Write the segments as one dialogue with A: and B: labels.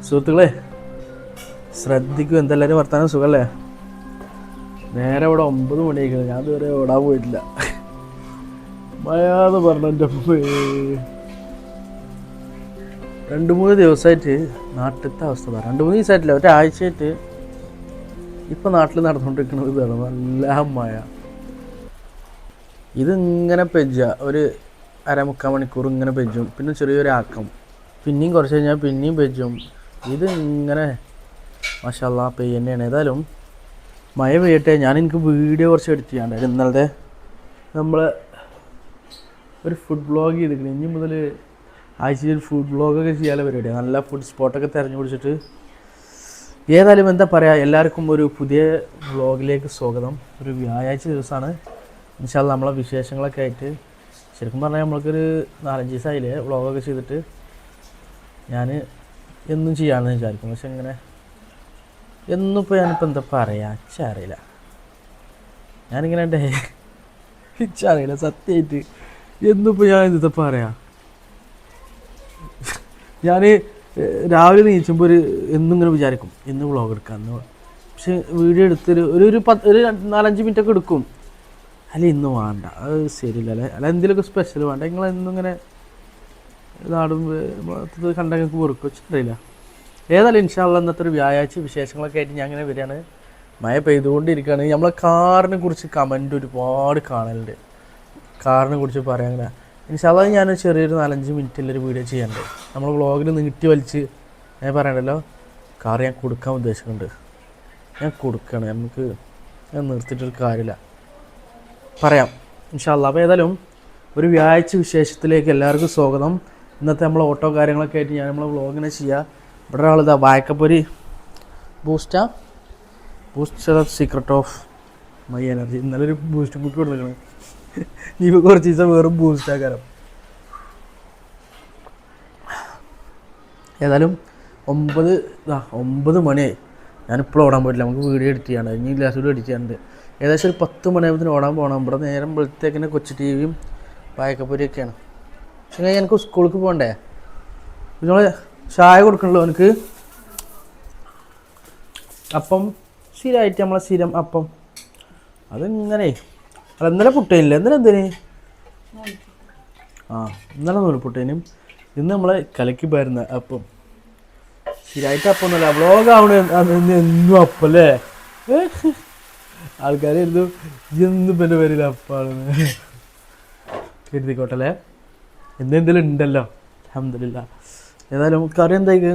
A: സുഹൃത്തുക്കളെ ശ്രദ്ധിക്കും, എന്തെല്ലാവരും വർത്താനം സുഖമല്ലേ? നേരെ ഇവിടെ 9 മണിയായിരിക്കണം, ഞാൻ ഇതുവരെ ഓടാൻ പോയിട്ടില്ല. മഴാന്ന് പറഞ്ഞെൻ്റെ 2-3 ദിവസമായിട്ട് നാട്ടിലത്തെ അവസ്ഥ പറ. 2-3 ദിവസമായിട്ടില്ല, ഒരാഴ്ചയായിട്ട് ഇപ്പം നാട്ടിൽ നടന്നുകൊണ്ടിരിക്കുന്നത് ഇതാണ്. നല്ല മഴ. ഇതിങ്ങനെ പെജ്ജ ഒരു 1/4 മണിക്കൂർ ഇങ്ങനെ പെജ്ജും, പിന്നെ ചെറിയൊരാക്കം, പിന്നെയും കുറച്ച് കഴിഞ്ഞാൽ പിന്നെയും പെജ്ജും. ഇത് ഇങ്ങനെ മാഷാ അല്ലാഹ് പെയ്യന്നെയാണ്. ഏതായാലും മഴ പെയ്യട്ടെ. എനിക്ക് വീഡിയോ കുറച്ച് എഡിറ്റ് ചെയ്യാണ്ടായിരുന്നു. ഇന്നലത്തെ നമ്മൾ ഒരു ഫുഡ് വ്ളോഗ് ചെയ്തിരിക്കണം. ഇനി മുതൽ ആഴ്ചയിൽ ഫുഡ് വ്ളോഗൊക്കെ ചെയ്യാനുള്ള പരിപാടിയാണ്. നല്ല ഫുഡ് സ്പോട്ടൊക്കെ തിരഞ്ഞു പിടിച്ചിട്ട്. ഏതായാലും എന്താ പറയുക, എല്ലാവർക്കും ഒരു പുതിയ വ്ളോഗിലേക്ക് സ്വാഗതം. ഒരു വ്യാഴാഴ്ച ദിവസമാണ്. ഇൻഷാ അല്ലാഹ് നമ്മളെ വിശേഷങ്ങളൊക്കെ ആയിട്ട് ശരിക്കും പറഞ്ഞാൽ നമ്മൾക്കൊരു 4-5 ദിവസമായില്ലേ വ്ളോഗൊക്കെ ചെയ്തിട്ട്. ഞാൻ എന്നും ചെയ്യാമെന്ന് വിചാരിക്കും, പക്ഷെ ഇങ്ങനെ എന്നിപ്പോൾ ഞാനിപ്പോൾ എന്താ പറയുക അറിയില്ല. ഞാനിങ്ങനെ അറിയില്ല സത്യമായിട്ട് എന്നിപ്പോൾ ഞാൻ എന്താ പറയാം. ഞാൻ രാവിലെ നീച്ചുമ്പോൾ എന്നും ഇങ്ങനെ വിചാരിക്കും ഇന്ന് വ്ളോഗ് എടുക്കാമെന്ന്. പക്ഷെ വീഡിയോ എടുത്തൊരു 4-5 മിനിറ്റൊക്കെ എടുക്കും. അല്ല ഇന്ന് വേണ്ട, അത് ശരിയില്ല അല്ല എന്തെങ്കിലുമൊക്കെ സ്പെഷ്യൽ വേണ്ട. നിങ്ങളെന്നും ഇങ്ങനെ നാടും കണ്ട ഞങ്ങൾക്ക് വെറുക്കും അറിയില്ല. ഏതായാലും ഇൻഷാ അല്ലാഹ് ഇന്നത്തെ ഒരു വ്യാഴാഴ്ച വിശേഷങ്ങളൊക്കെ ആയിട്ട് ഞാൻ ഇങ്ങനെ വരികയാണ്. മഴ പെയ്തുകൊണ്ടിരിക്കുകയാണ്. നമ്മളെ കാറിനെ കുറിച്ച് കമൻറ്റ് ഒരുപാട് കാണലുണ്ട്. കാറിനെ കുറിച്ച് പറയാൻ അങ്ങനെ ഇൻഷാ അല്ലാഹ് ഞാൻ ചെറിയൊരു 4-5 മിനിറ്റുള്ളൊരു വീഡിയോ ചെയ്യാനുണ്ട്. നമ്മൾ വ്ളോഗിൽ നീട്ടി വലിച്ച് ഞാൻ പറയണ്ടല്ലോ, കാർ ഞാൻ കൊടുക്കാൻ ഉദ്ദേശിക്കുന്നുണ്ട്. ഞാൻ കൊടുക്കുകയാണ്, ഞാൻ നിർത്തിയിട്ടൊരു കാര്യമില്ല, പറയാം ഇൻഷാ അല്ലാഹ്. അപ്പോൾ ഏതായാലും ഒരു വ്യാഴാഴ്ച വിശേഷത്തിലേക്ക് എല്ലാവർക്കും സ്വാഗതം. ഇന്നത്തെ നമ്മളെ ഓട്ടോ കാര്യങ്ങളൊക്കെ ആയിട്ട് ഞാൻ നമ്മളെ വ്ളോഗിനെ ചെയ്യുക. ഇവിടെ ഒരാളിതാ വായക്കപ്പൊരി boost secret of my energy. ഇന്നലെ ഒരു ബൂസ്റ്റ് കുപ്പി കൊടുക്കണം. ഇപ്പോൾ കുറച്ച് ദിവസം വേറും ബൂസ്റ്റാക്കാരം. ഏതായാലും 9 മണിയായി. ഞാനിപ്പോൾ ഓടാൻ പോയിട്ടില്ല, നമുക്ക് വീഡിയോ എഡിറ്റ് ചെയ്യാണ്ട്, ഇനി ഗ്ലാസ് വീഡിയോ എഡിറ്റ് ചെയ്യാനുണ്ട്. ഏകദേശം ഒരു 10 മണിയാകുമ്പോൾ ഓടാൻ പോകണം. ഇവിടെ നേരം വെളുത്തേക്കിനെ കൊച്ചു ടിവിയും വായക്കപ്പൊരിയൊക്കെയാണ്. പക്ഷേ എനിക്ക് സ്കൂൾക്ക് പോകണ്ടേ, നിങ്ങൾ ചായ കൊടുക്കണല്ലോ എനിക്ക്. അപ്പം സ്ഥിരമായിട്ട് നമ്മളെ സ്ഥിരം അപ്പം അതിങ്ങനെ അല്ല. ഇന്നലെ പുട്ടേനില്ല, ഇന്നലെ എന്തിന് ഇന്നലെ നൂൽപുട്ടേനും ഇന്ന് നമ്മളെ കലക്കി പോരുന്ന അപ്പം. സ്ഥിരമായിട്ട് അപ്പം ഒന്നുമല്ല, വ്ളോഗ് ആവണ എന്നും അപ്പം അല്ലേ. ആൾക്കാർ എന്നും എന്നും പിന്നെ വരില്ല അപ്പാണെന്ന് കരുതിക്കോട്ടല്ലേ. എന്തെങ്കിലും ഉണ്ടല്ലോ അൽഹംദുലില്ലാ. ഏതായാലും കറി എന്തായിക്ക്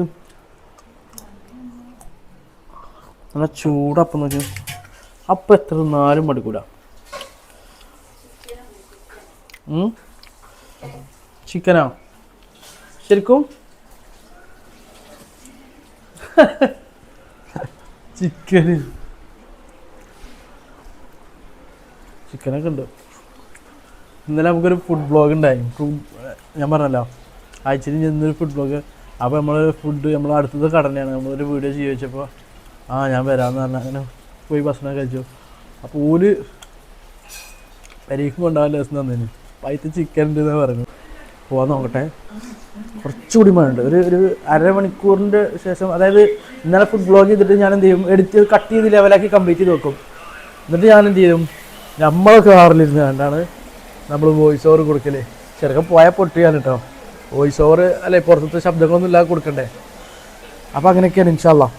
A: നല്ല ചൂടപ്പം നോക്കി. അപ്പം എത്ര തിന്നാലും മടുക്കൂല. ചിക്കനാ ശരിക്കും? ചിക്കനൊക്കെ ഉണ്ട്. ഇന്നലെ നമുക്കൊരു ഫുഡ് വ്ളോഗ് ഉണ്ടായി. ഞാൻ പറഞ്ഞല്ലോ ആഴ്ചയിൽ ചെന്നൊരു ഫുഡ് വ്ളോഗ്. അപ്പോൾ നമ്മൾ അടുത്തത് കടന്നെയാണ്. നമ്മളൊരു വീഡിയോ ചെയ്ത് വെച്ചപ്പോൾ ഞാൻ വരാമെന്ന് പറഞ്ഞാൽ അങ്ങനെ പോയി ഭക്ഷണം കഴിച്ചു. അപ്പോൾ ഓല് പരീക്ഷ കൊണ്ടാകാൻ ദിവസം തന്നേന്. അപ്പോൾ അതിൽ ചിക്കൻ ഉണ്ടെന്ന് പറഞ്ഞു. പോകാൻ നോക്കട്ടെ. കുറച്ചുകൂടി മഴയുണ്ട്. ഒരു 1/2 മണിക്കൂറിൻ്റെ ശേഷം, അതായത് ഇന്നലെ ഫുഡ് വ്ളോഗ് ചെയ്തിട്ട് ഞാൻ എന്ത് ചെയ്യും, എഡിറ്റ് കട്ട് ചെയ്ത് ലെവലാക്കി കംപ്ലീറ്റ് ചെയ്ത് വെക്കും. എന്നിട്ട് ഞാൻ എന്ത് ചെയ്യും, നമ്മളൊക്കെ കാറിലിരുന്ന് കണ്ടാണ് നമ്മൾ വോയിസ് ഓവർ കൊടുക്കല്. ചെറുക്കൻ പോയാൽ പൊട്ടിയാണ് കേട്ടോ. വോയിസ് ഓവർ അല്ലെ, പുറത്തത്തെ ശബ്ദങ്ങളൊന്നും ഇല്ലാതെ കൊടുക്കണ്ടേ. അപ്പോൾ അങ്ങനെയൊക്കെയാണ് ഇൻഷാ അല്ലാഹ്.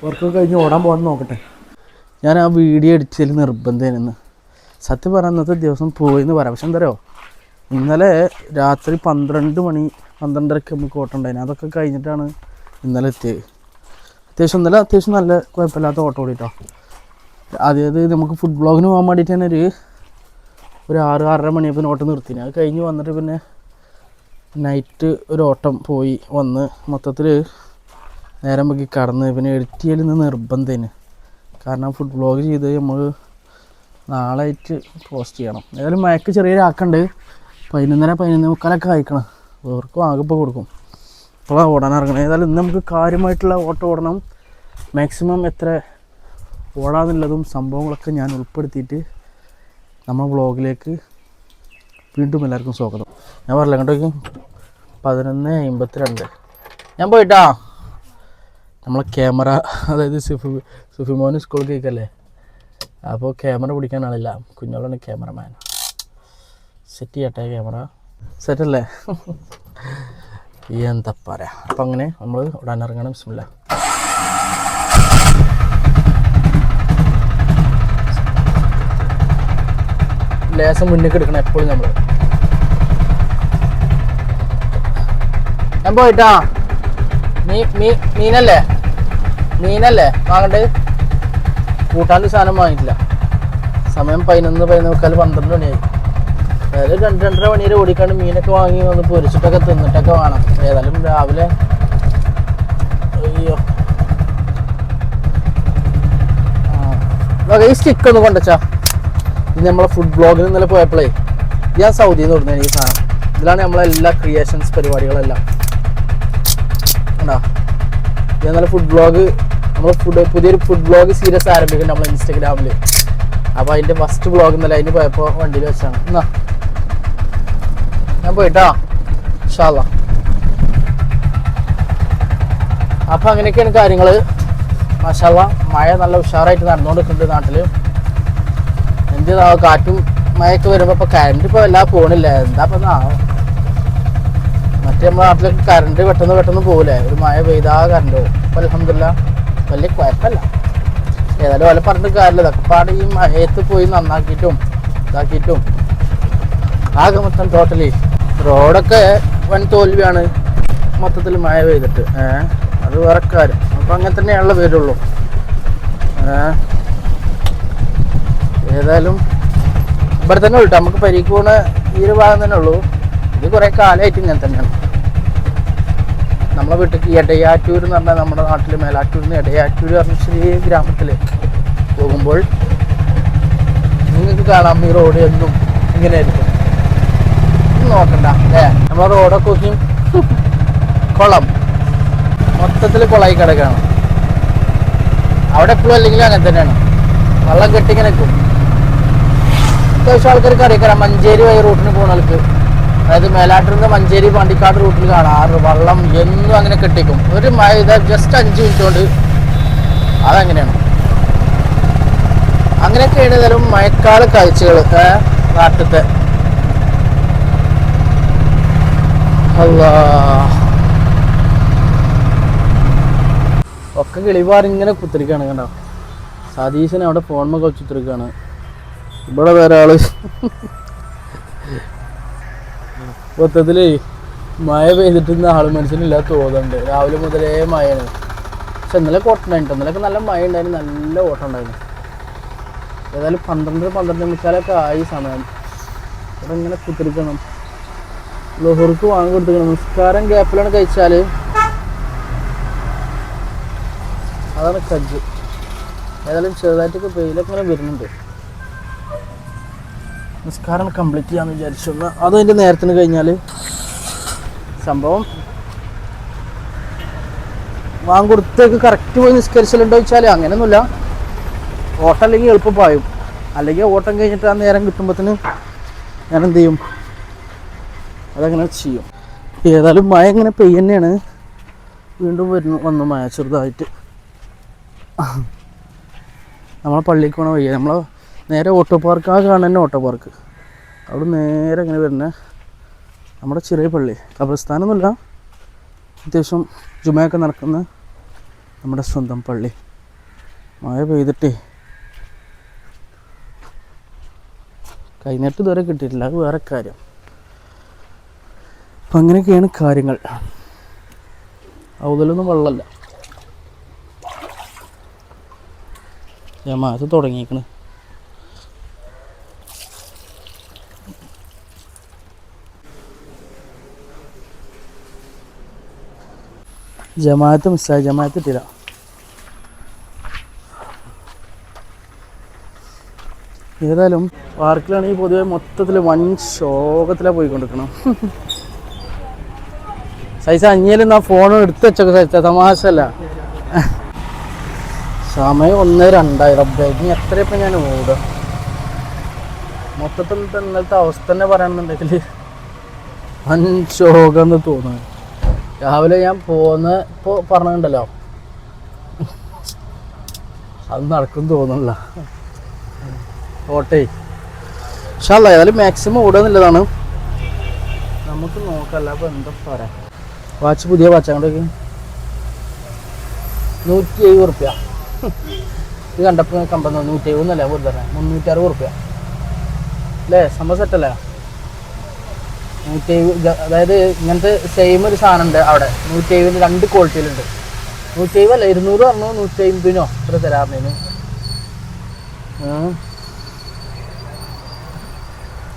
A: വർക്ക് കഴിഞ്ഞ് ഓടാൻ പോകാൻ നോക്കട്ടെ. ഞാൻ ആ വീഡിയോ എഡിറ്റ് ചെയ്യൽ നിർബന്ധമായിരുന്നു. സത്യം പറഞ്ഞാൽ ഇന്നത്തെ ദിവസം പോയിന്ന് പറയാം. പക്ഷെ എന്താ പറയുക, ഇന്നലെ രാത്രി 12-12:30 നമുക്ക് ഓട്ടം ഉണ്ടായിരുന്നു. അതൊക്കെ കഴിഞ്ഞിട്ടാണ് ഇന്നലെ എത്തിയത്. അത്യാവശ്യം നല്ല കുഴപ്പമില്ലാത്ത ഓട്ടം ഓടിട്ടോ. അതായത് നമുക്ക് ഫുഡ് വ്ളോഗിന് പോകാൻ വേണ്ടിയിട്ട് തന്നെ ഒരു 6-6:30 മണിയപ്പോൾ ഓട്ടം നിർത്തിന്. അത് കഴിഞ്ഞ് വന്നിട്ട് പിന്നെ നൈറ്റ് ഒരു ഓട്ടം പോയി വന്ന് മൊത്തത്തിൽ നേരം വൈകി കടന്ന്. പിന്നെ എഡിറ്റ് ചെയ്യൽ നിന്ന് നിർബന്ധത്തിന്. കാരണം ഫുഡ് വ്ളോഗ് ചെയ്ത് നമ്മൾ നാളായിട്ട് പോസ്റ്റ് ചെയ്യണം. ഏതായാലും മയക്ക് ചെറിയൊരാക്കുണ്ട്. 11:30-11:45 അയക്കണം. അവർക്ക് ആകെപ്പോൾ കൊടുക്കും. ഇപ്പോഴാണ് ഓടാൻ ഇറങ്ങണം. ഏതായാലും ഇന്ന് നമുക്ക് കാര്യമായിട്ടുള്ള ഓട്ടം ഓടണം. മാക്സിമം എത്ര ഓടാന്നുള്ളതും സംഭവങ്ങളൊക്കെ ഞാൻ ഉൾപ്പെടുത്തിയിട്ട് നമ്മൾ വ്ളോഗിലേക്ക് വീണ്ടും എല്ലാവർക്കും സ്വാഗതം. ഞാൻ പറഞ്ഞില്ല കേട്ടോ, 11:52 ഞാൻ പോയിട്ടാ. നമ്മളെ ക്യാമറ, അതായത് സുഫിമോന് സ്കൂൾ കേൾക്കല്ലേ, അപ്പോൾ ക്യാമറ പിടിക്കാൻ ആളില്ല. കുഞ്ഞോളാണ് ക്യാമറമാൻ. സെറ്റ് ചെയ്യട്ടെ ക്യാമറ. സെറ്റല്ലേ? എന്താ പറയാ. അപ്പം അങ്ങനെ നമ്മൾ ഉടൻ ഇറങ്ങണം. ബിസ്മില്ല. ലേസം മുന്നേക്ക് എടുക്കണം എപ്പോഴും നമ്മൾ. ഞാൻ പോയിട്ടാ. മീനല്ലേ വാങ്ങണ്ട്. കൂട്ടാൻ്റെ സാധനം വാങ്ങിയിട്ടില്ല. സമയം 11, 11:15, 12 മണിയായി. ഏതായാലും 2-2:30 മണി വരെ ഓടിക്കാണ്ട് മീനൊക്കെ വാങ്ങി വന്ന് പൊരിച്ചിട്ടൊക്കെ തിന്നിട്ടൊക്കെ വേണം. ഏതായാലും രാവിലെ അയ്യോ ഈ സ്റ്റിക്ക് ഒന്ന് കൊണ്ടുവച്ചാ. ഇത് നമ്മളെ ഫുഡ് ബ്ലോഗിൽ ഇന്നലെ പോയപ്പോഴേ ഞാൻ സൗദിയിൽ നിന്ന് കൊടുക്കുന്നത് ഈ സാധനം. ഇതിലാണ് നമ്മളെല്ലാ ക്രിയേഷൻസ് പരിപാടികളെല്ലാം ഉണ്ടോ. ഇത് നല്ല ഫുഡ് ബ്ലോഗ്, നമ്മൾ പുതിയൊരു ഫുഡ് ബ്ലോഗ് സീരീസ് ആരംഭിക്കുന്നുണ്ട് നമ്മൾ ഇൻസ്റ്റാഗ്രാമിൽ. അപ്പോൾ അതിൻ്റെ ഫസ്റ്റ് ബ്ലോഗ് ഇന്നലെ അതിന് പോയപ്പോൾ വണ്ടിയിൽ വെച്ചാണ്. എന്നാ ഞാൻ പോയിട്ടാ ഇൻഷാ അല്ലാഹ്. അപ്പം അങ്ങനെയൊക്കെയാണ് കാര്യങ്ങൾ. മാഷാ അല്ലാഹ് മഴ നല്ല ഉഷാറായിട്ട് നടന്നുകൊണ്ടിരിക്കുന്നുണ്ട് നാട്ടിൽ. എന്ത് കാറ്റും മഴയൊക്കെ വരുമ്പോൾ ഇപ്പോൾ കറണ്ട് ഇപ്പോൾ എല്ലാം പോകണില്ല. എന്താ ഇപ്പം മറ്റേ നമ്മുടെ നാട്ടിലൊക്കെ കറണ്ട് പെട്ടെന്ന് പോകില്ലേ. ഒരു മഴ പെയ്താ കറണ്ട് പോകും. അപ്പോൾ അൽഹംദുലില്ലാഹ് വലിയ കുഴപ്പമില്ല. ഏതായാലും വല്ല പറഞ്ഞിട്ട് കാര്യമില്ല. ഇതൊക്കെ പാട് ഈ മഴയത്ത് പോയി നന്നാക്കിയിട്ടും ഇതാക്കിയിട്ടും ആകെ മൊത്തം ടോട്ടലി റോഡൊക്കെ വൻ തോൽവിയാണ് മൊത്തത്തിൽ മഴ പെയ്തിട്ട്. അത് വേറെ കാര്യം. അപ്പം അങ്ങനെ തന്നെയാണല്ലോ വരുള്ളൂ. ഏതായാലും ഇവിടെ തന്നെ ഉള്ളൂ. നമുക്ക് പരീക്ക് പോകുന്ന ഈ ഒരു ഭാഗം തന്നെ ഉള്ളൂ. ഇത് കുറേ കാലമായിട്ട് ഇങ്ങനെ തന്നെയാണ്. നമ്മളെ വീട്ടിലേക്ക് എടയാറ്റൂർ എന്ന് പറഞ്ഞാൽ നമ്മുടെ നാട്ടിൽ മേലാറ്റൂരിൽ നിന്ന് എടയാറ്റൂർ പറഞ്ഞ ചെറിയ ഗ്രാമത്തിൽ പോകുമ്പോൾ നിങ്ങൾക്ക് കാണാം ഈ റോഡ് എന്നും ഇങ്ങനെയായിരിക്കും. നോക്കണ്ട അല്ലേ. നമ്മളെ റോഡൊക്കെ നോക്കി കുളം മൊത്തത്തിൽ കുളമായി കിടക്കുകയാണ്. അവിടെ എപ്പോഴും അല്ലെങ്കിലും അങ്ങനെ തന്നെയാണ്. വെള്ളം കെട്ടിങ്ങനെ നിൽക്കും. അത്യാവശ്യം ആൾക്കാർക്ക് അറിയിക്കാം മഞ്ചേരി വഴി റൂട്ടിന് പോകുന്നവർക്ക്, അതായത് മേലാറ്റൂരിൽ നിന്ന് മഞ്ചേരി പാണ്ടിക്കാട് റൂട്ടിൽ കാണാറ് വെള്ളം എന്നും അങ്ങനെ കെട്ടിക്കും. ഒരു മഴ ഇതാ ജസ്റ്റ് 5 മിനിറ്റ് കൊണ്ട് അതങ്ങനെയാണ്. അങ്ങനെയൊക്കെ ഏതായാലും മഴക്കാല കാഴ്ചകൾ നാട്ടിലത്തെ. അല്ലാ ഒക്കെ കിളിപാറിങ്ങനെ കുത്തിരിക്കുകയാണ്. കണ്ടോ സതീശൻ അവിടെ ഫോൺമ കളിച്ചുത്തിരിക്കുകയാണ്. ഇവിടെ വേറെ ആള് മൊത്തത്തിൽ മഴ പെയ്തിട്ടുന്ന ആള് മനസ്സിലില്ലാത്ത തോന്നുന്നുണ്ട്. രാവിലെ മുതലേ മഴയാണ്. പക്ഷെ ഇന്നലെ ഓട്ടമുണ്ടായിട്ട് ഇന്നലെയൊക്കെ നല്ല മഴ ഉണ്ടായിരുന്നു, നല്ല ഓട്ടം ഉണ്ടായിരുന്നു. ഏതായാലും 12-12:45 ആയി സമയം. ഇവിടെ ഇങ്ങനെ കുത്തിരിക്കണം. ലോഹർക്ക് വാങ്ങി കൊടുത്തിരിക്കണം. നിസ്കാരം ഗ്യാപ്പിലാണ് കഴിച്ചാൽ അതാണ് കജ്ജ്. ഏതായാലും ചെറുതായിട്ടൊക്കെ വെയിലൊക്കെ ഇങ്ങനെ വരുന്നുണ്ട്. നിസ്കാരം കംപ്ലീറ്റ് ചെയ്യാമെന്ന് വിചാരിച്ചു. അതും അതിൻ്റെ നേരത്തിന് കഴിഞ്ഞാൽ സംഭവം വാങ്ങിക്കൊടുത്തേക്ക് കറക്റ്റ് പോയി നിസ്കരിച്ചിട്ടുണ്ടോ ചോദിച്ചാൽ അങ്ങനെയൊന്നുമില്ല. ഓട്ടം അല്ലെങ്കിൽ എളുപ്പം പായും. അല്ലെങ്കിൽ ഓട്ടം കഴിഞ്ഞിട്ട് ആ നേരം കിട്ടുമ്പോഴത്തേന് ഞാൻ എന്ത് ചെയ്യും, അതങ്ങനെ ചെയ്യും. ഏതായാലും മഴ ഇങ്ങനെ പെയ്യുന്നതാണ്. വീണ്ടും വന്നു മഴ ചെറുതായിട്ട്. നമ്മളെ പള്ളിക്ക് പോകണ വയ്യ. നമ്മളെ നേരെ ഓട്ടോ പാർക്ക്, ആ കാണുന്ന തന്നെ ഓട്ടോ പാർക്ക്. അവിടെ നേരെ ഇങ്ങനെ വരുന്ന നമ്മുടെ ചെറിയ പള്ളി, ഖബർസ്ഥാനൊന്നുമില്ല, അത്യാവശ്യം ജുമയൊക്കെ നടക്കുന്ന നമ്മുടെ സ്വന്തം പള്ളി. മഴ പെയ്തിട്ടേ കൈനീട്ട് ഇതുവരെ കിട്ടിയിട്ടില്ല. അത് വേറെ കാര്യം. അപ്പം അങ്ങനെയൊക്കെയാണ് കാര്യങ്ങൾ. ഔതലൊന്നും വെള്ളമല്ല. ജമാഅത്ത് തുടങ്ങിയിരിക്കണ്. ജമാഅത്ത് മിസ്സായി. ജമാഅത്ത് ഇട്ടില്ല. ഏതായാലും പാർക്കിലാണെങ്കിൽ പൊതുവെ മൊത്തത്തിൽ വൻ ശോകത്തിലാണ് പോയിക്കൊണ്ടിരിക്കണം. സൈസ അഞ്ഞേലും ആ ഫോൺ എടുത്ത് വെച്ചൊക്കെ സൈസ തമാശല്ല. സമയം 1:02. ഇനി എത്രയപ്പം ഞാൻ ഓടുക. മൊത്തത്തിൽ ഇന്നലത്തെ അവസ്ഥ തന്നെ പറയണമെന്നുണ്ടെങ്കിൽ വൻ ശോകം എന്ന് തോന്നുന്നു. രാവിലെ ഞാൻ ഇപ്പോൾ പറഞ്ഞിട്ടുണ്ടല്ലോ അത് നടക്കും തോന്നുന്നില്ല. ഓട്ടേ പക്ഷേ ഏതായാലും മാക്സിമം ഓടുക നമുക്ക് നോക്കല്ല. അപ്പോൾ എന്താ പറയാ, വാച്ച് പുതിയ വാച്ച് അങ്ങോട്ടേക്ക് 170 റുപ്യ. ഇത് കണ്ടപ്പോൾ കമ്പനി 170 എന്നല്ല വെറുതെ 360 റുപ്യ അല്ലേ? സംഭവം സെറ്റല്ലേ? 170. അതായത് ഇങ്ങനത്തെ സെയിം ഒരു സാധനം ഉണ്ട് അവിടെ 170 2 ക്വാളിറ്റിയിലുണ്ട്. 170 അല്ല 200 പറഞ്ഞോ 150 ഇത്ര തരാറിന്.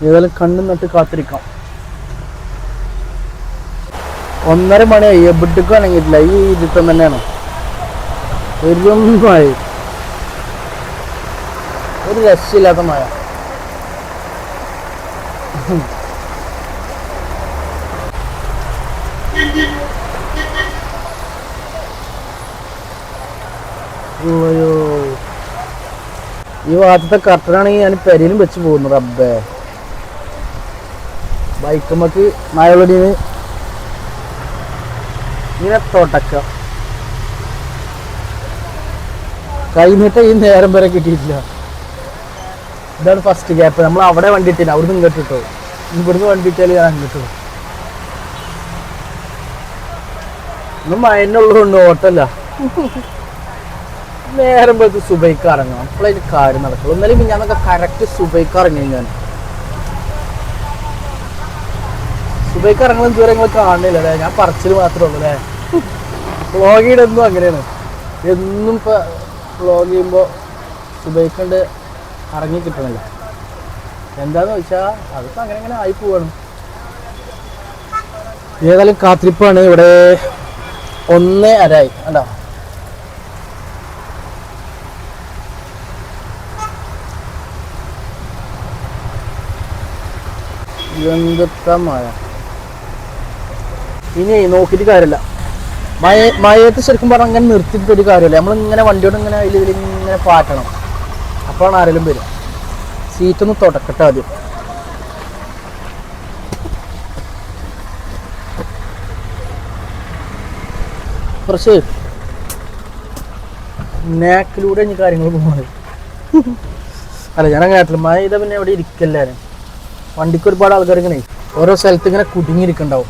A: ഏതായാലും കണ്ണും നട്ട് കാത്തിരിക്കാം. 1:30 മണിയായി, എവിടേക്കും അനങ്ങിയിട്ടില്ല. ഈ ഇരുത്തം തന്നെയാണ്. ഒരുമായി ഒരു രക്ഷയില്ലാത്ത മഴ. അയ്യോ, ഈ ഭാഗത്തെ കട്ടനാണെങ്കിൽ ഞാൻ പെരയിലും വെച്ച് പോകുന്നു. റബ്ബേ, ബൈക്കുമ്മക്ക് മഴവെളിന്ന് ഇങ്ങനെ തൊടക്ക കഴിഞ്ഞിട്ട് ഈ നേരം വരെ കിട്ടിയിട്ടില്ല. ഇതാണ് ഫസ്റ്റ് ഗ്യാപ്പ്. നമ്മൾ അവിടെ വണ്ടി ഇട്ടില്ല, അവിടുന്ന് ഇങ്ങോട്ട് ഇട്ടോ. ഇവിടുന്ന് വണ്ടി ഇട്ടാൽ ഞാൻ അങ്ങോട്ടോ. ഇന്ന് മഴന്നുള്ളതുകൊണ്ട് ഓട്ടല്ല. നേരം പോലത്തെ സുബൈക്ക് ഇറങ്ങാം. അപ്പോഴതിന് കാര്യം നടക്കുള്ളൂ. എന്നാലും ഞാനൊക്കെ കറക്റ്റ് സുബൈക്ക് ഇറങ്ങി. ഞാൻ സുബൈക്ക് ഇറങ്ങുന്ന ഇതുവരെ നിങ്ങൾ കാണുന്നില്ല അല്ലേ? ഞാൻ പറച്ചിൽ മാത്രമേ ഉള്ളൂ അല്ലേ? വ്ളോഗിയുടെ എന്നും അങ്ങനെയാണ്. എന്നും ഇപ്പോൾ വ്ളോഗ് ചെയ്യുമ്പോൾ സുബൈക്കുണ്ട് ഇറങ്ങി കിട്ടണില്ല. എന്താന്ന് വെച്ചാൽ അതിപ്പോൾ അങ്ങനെ ആയി പോവാണ്. ഏതായാലും കാത്തിരിപ്പാണ്. ഇവിടെ 1:30 കണ്ടോ? എന്തൊക്കെ മഴ. ഇനി നോക്കിയിട്ട് കാര്യമില്ല. മഴയത്ത് ശരിക്കും പറഞ്ഞാൽ അങ്ങനെ നിർത്തിയിട്ട് ഒരു കാര്യമില്ല. നമ്മളിങ്ങനെ വണ്ടിയോട് ഇങ്ങനെ ഇതിലിങ്ങനെ പാറ്റണം. അപ്പോഴാണ് ആരെങ്കിലും വരും. സീറ്റൊന്ന് തുടക്കട്ടെ ആദ്യം. കുറച്ച് നാക്കിലൂടെ ഇനി കാര്യങ്ങൾ പോകുന്നത്. അല്ല, ഞാനങ്ങനെ ആയിട്ടില്ല. മഴ ചെയ്താൽ പിന്നെ എവിടെ ഇരിക്കല്ലാരും. വണ്ടിക്ക് ഒരുപാട് ആൾക്കാർ ഇങ്ങനെ ഓരോ സ്ഥലത്ത് ഇങ്ങനെ കുടുങ്ങിയിരിക്കുന്നുണ്ടാവും.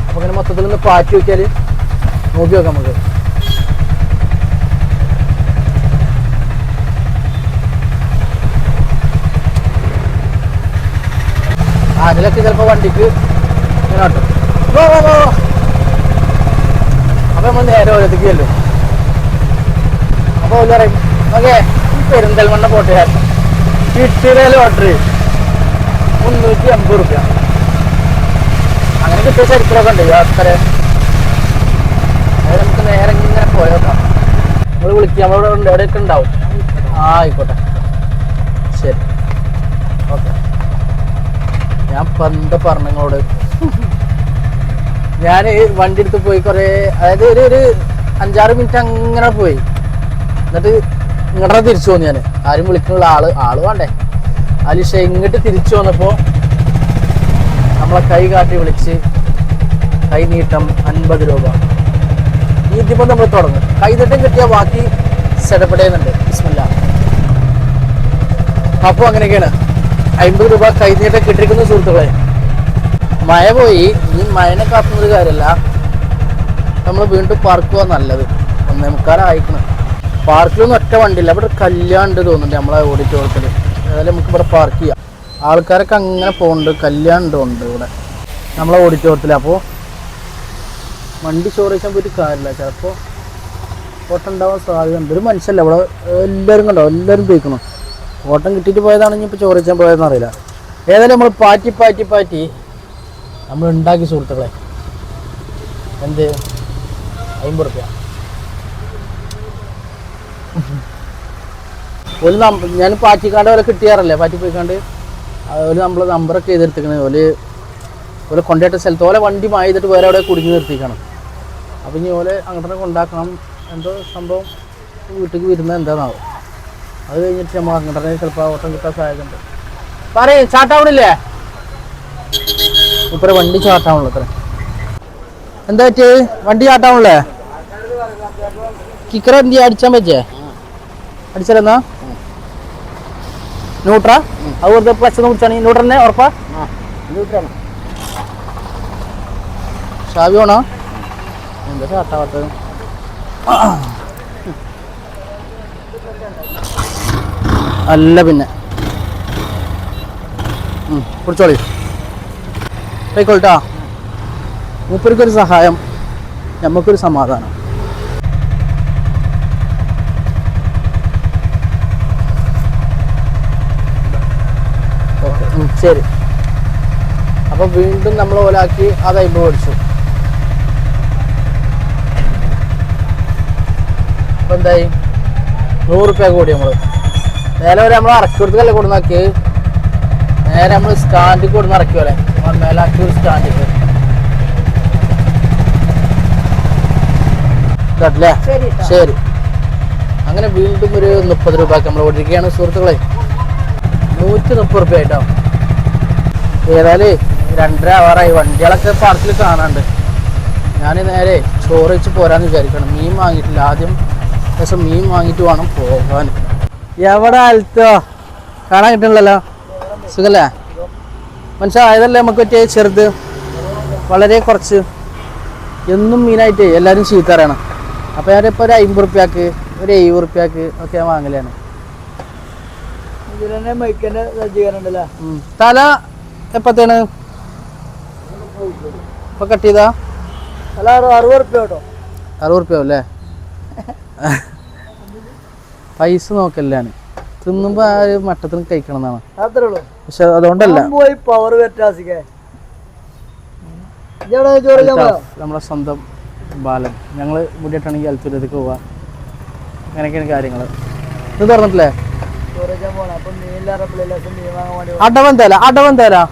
A: അപ്പൊ ഇങ്ങനെ മൊത്തത്തിലൊന്ന് പാറ്റി നോക്കിയാൽ നോക്കി നോക്കാം നമുക്ക്. അതിലൊക്കെ ചിലപ്പോൾ വണ്ടിക്ക് ഇങ്ങനെ ആട്ടും. അപ്പൊ നമ്മൾ നേരെ ഓരോത്തേക്ക് ചെല്ലും. അപ്പൊ ഓല് പറയും ഓക്കെ പെരിന്തൽമണ്ണ പോട്ടെ. കിട്ടിയ ലോട്ടറി 350 റുപ്യ. അങ്ങനെ കിട്ടിയ ചരിത്രമൊക്കെ ഉണ്ട് യാത്ര. അത് നമുക്ക് നേരെ ഇങ്ങനെ പോയോക്കാം. നമ്മൾ വിളിക്കുക, നമ്മളോട് എവിടെയൊക്കെ ഉണ്ടാവും. ആയിക്കോട്ടെ, ശരി, ഓക്കെ. ഞാൻ പണ്ട് പറഞ്ഞങ്ങളോട് ഞാൻ വണ്ടി എടുത്ത് പോയി കുറേ, അതായത് ഒരു 5-6 മിനിറ്റ് അങ്ങനെ പോയി. എന്നിട്ട് ഇങ്ങോട്ട് തിരിച്ചു പോന്നു. ഞാൻ ആരും വിളിക്കുന്നുള്ള ആള് വേണ്ടേ. അതിൽ ഇങ്ങോട്ട് തിരിച്ചു വന്നപ്പോൾ നമ്മളെ കൈ കാട്ടി വിളിച്ച് കൈ നീട്ടം 50 രൂപ. ഈ ഇതിപ്പോൾ നമ്മൾ തുടങ്ങും. കൈനീട്ടം കിട്ടിയാൽ ബാക്കി സെടപെടുന്നുണ്ട്. ബിസ്മില്ലാ. അപ്പോൾ അങ്ങനെയൊക്കെയാണ് 50 രൂപ കൈനീട്ടം കിട്ടിയിരിക്കുന്ന സുഹൃത്തുക്കളെ. മഴ പോയി. ഈ മഴനെ കാത്തുന്നൊരു കാര്യമല്ല, നമ്മൾ വീണ്ടും പാർക്ക് പോകാൻ നല്ലത്. 1:45 പാർക്കിലൊന്നും ഒറ്റ വണ്ടിയില്ല. ഇവിടെ കല്യാണം ഉണ്ട് തോന്നുന്നുണ്ട് നമ്മളെ ഓഡിറ്റോറിയത്തിൽ. അതായത് നമുക്ക് ഇവിടെ പാർക്ക് ചെയ്യാം. ആൾക്കാരൊക്കെ അങ്ങനെ പോകുന്നുണ്ട്. കല്യാണം ഉണ്ട് ഇവിടെ നമ്മളെ ഓഡിറ്റോറിയത്തിൽ. അപ്പോൾ വണ്ടി ചോറിക്കാൻ പോയിട്ട് കാര്യമില്ല. ചിലപ്പോൾ ഓട്ടം ഉണ്ടാവാൻ സാധ്യതയുണ്ട്. ഒരു മനുഷ്യല്ല ഇവിടെ. എല്ലാവരും കണ്ടോ, എല്ലാവരും പോയിക്കണം. ഓട്ടം കിട്ടിയിട്ട് പോയതാണെങ്കിൽ ഇപ്പോൾ ചോറിക്കാൻ പോയതെന്ന് അറിയില്ല. ഏതായാലും നമ്മൾ പാറ്റി നമ്മൾ ഉണ്ടാക്കി സുഹൃത്തുക്കളെ. എന്ത് 50 റുപ്യ. ഒരു ഞാൻ പാറ്റിക്കാണ്ട് ഓലെ കിട്ടിയാറല്ലേ, പാറ്റി പോയിക്കാണ്ട് ഓല് നമ്മളെ നമ്പറൊക്കെ ചെയ്തെടുത്തിക്കണേ. ഓലെ കൊണ്ടുപോയിട്ട സ്ഥലത്ത് ഓലെ വണ്ടി മായ ചെയ്തിട്ട് വേറെ അവിടെ കുടുങ്ങി നിർത്തിക്കണം. അപ്പം ഇനി ഓലെ അങ്ങോട്ട് കൊണ്ടാക്കണം. എന്തോ സംഭവം വീട്ടിലേക്ക് വരുന്നത് എന്താണാവും. അത് കഴിഞ്ഞിട്ട് നമ്മൾ അങ്ങോട്ടേ ചിലപ്പോൾ ഓട്ടം കിട്ടാൻ സാധ്യതയുണ്ട്. പറയും ചാട്ടാവണില്ലേ? ഇപ്പം വണ്ടി ചാട്ടാവണല്ലോ. അത്ര എന്താ പറ്റിയത്? വണ്ടി ചാട്ടാവണല്ലേ? കിക്കർ എന്ത് അടിച്ചാൻ പറ്റേ അടിച്ചാലെന്നാ ന്യൂട്രാ അത് വെറുതെ പ്ലസ് കുടിച്ചാണ് ന്യൂട്രന്നെ ഉറപ്പാ ഷാവി വേണോ എന്താ ഷാട്ടാവാത്തത് അല്ല പിന്നെ കുടിച്ചോളി ആയിക്കോട്ടാ മൂപ്പർക്കൊരു സഹായം നമുക്കൊരു സമാധാനം ഓക്കെ ശരി അപ്പോൾ വീണ്ടും നമ്മൾ ഓലാക്കി അത് 50 മേടിച്ചു അപ്പോൾ എന്തായി 100 റുപ്യ കൂടി നമ്മൾ നേരെ വരെ നമ്മൾ ഇറക്കി കൊടുത്തല്ലേ കൊടുന്നാക്കി നേരെ നമ്മൾ സ്റ്റാൻഡിൽ കൊടുന്ന് ഇറക്കി പോലെ മേലാക്കി ഒരു സ്റ്റാൻഡിൽ കേട്ടില്ലേ ശരി അങ്ങനെ വീണ്ടും ഒരു 30 രൂപയ്ക്ക് നമ്മൾ ഓടിക്കുകയാണ് സുഹൃത്തുക്കളെ 130 റുപ്യ ആയിട്ടോ ഏതായാലും 2:30 ആവാറായി വണ്ടികളൊക്കെ പാർക്കിൽ കാണാണ്ട് ഞാൻ നേരെ ചോറ് വെച്ച് പോരാന്ന് വിചാരിക്കണം മീൻ വാങ്ങിയിട്ടില്ല ആദ്യം ദിവസം മീൻ വാങ്ങിയിട്ട് വേണം പോകാൻ എവിടെ അൽത്തോ കാണാൻ കിട്ടണില്ലല്ലോ സുഖല്ലേ മനസ്സിലായതല്ലേ നമുക്ക് പറ്റിയ ചെറുത് വളരെ കുറച്ച് എന്നും മീനായിട്ട് എല്ലാവരും ചീത്ത അറിയണം അപ്പോൾ ഞാനിപ്പോൾ ഒരു 50 റുപ്യക്ക് ഒരു 70 റുപ്യക്ക് ഒക്കെ ഞാൻ വാങ്ങലാണ് തല എപ്പത്തേണ് ഇപ്പൊ കട്ട് ചെയ്താ തല 60 റുപ്യ കേട്ടോ 60 റുപ്യ അല്ലേ പൈസ നോക്കല്ലാണ് തിന്നുമ്പോ ആ ഒരു മട്ടത്തിന് കഴിക്കണം എന്നാണ് പക്ഷെ അതുകൊണ്ടല്ല നമ്മളെ സ്വന്തം ബാലൻ ഞങ്ങള് മുടിയിട്ടാണെങ്കിൽ അൽത്തൂരത്തേക്ക് പോവാ അങ്ങനെയൊക്കെയാണ് കാര്യങ്ങള് ഇത് തുറന്നിട്ടില്ലേ അടവൻ തരാ